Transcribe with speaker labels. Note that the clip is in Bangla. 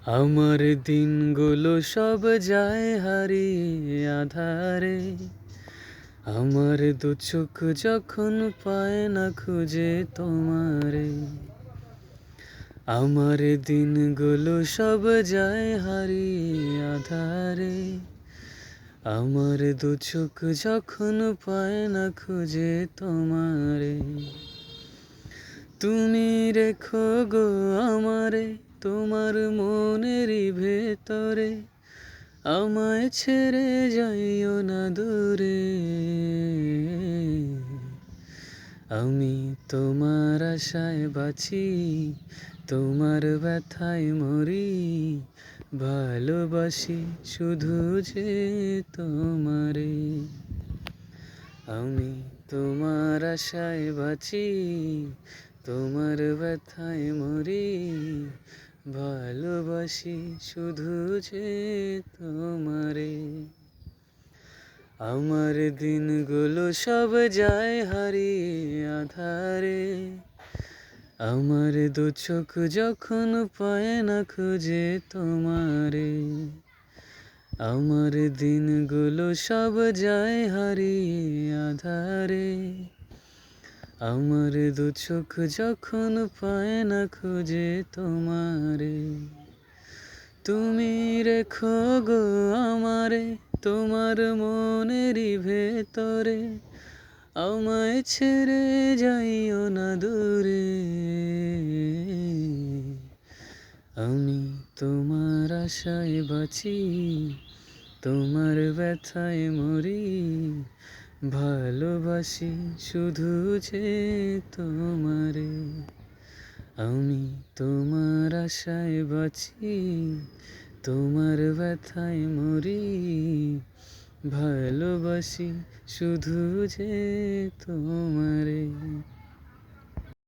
Speaker 1: আমার দিনগুলো সব যায় হারিয়ে আধারে, আমার দু চোখ যখন পায় না খুঁজে তোমারে। আমার দিনগুলো সব যায় হারিয়ে আধারে, আমার দু চোখ যখন পায় না খুঁজে তোমারে। তুমি রেখো গো আমারে তোমার মনেরই ভেতরে, আমায় ছেড়ে যাইও না দূরে। আমি তোমার আশায় বাঁচি, তোমার ব্যথায় মরি, ভালোবাসি শুধু যে তোমারে। আমি তোমার আশায় বাঁচি, তোমার ব্যথায় মরি, ভালোবাসি শুধু যে তোমারে। আমার দিনগুলো সব যায় হারিয়ে আধারে, আমার দু চোখ যখন পায় না খুঁজে তোমারে। আমার দিনগুলো সব যায় হারিয়ে আধারে, আমার দু চোখ যখন পায় না খুঁজে তোমারে। তুমি রেখো গো আমারে তোমার মনেরই ভেতরে, আমায় ছেড়ে যাইও না দূরে। আমি তোমার আশায় বাঁচি, তোমার ব্যথায় মরি, ভালোবাসি শুধু যে তোমারে। আমি তোমার আশায় বাঁচি, তোমার ব্যথায় মরি, ভালোবাসি শুধু যে তোমারে।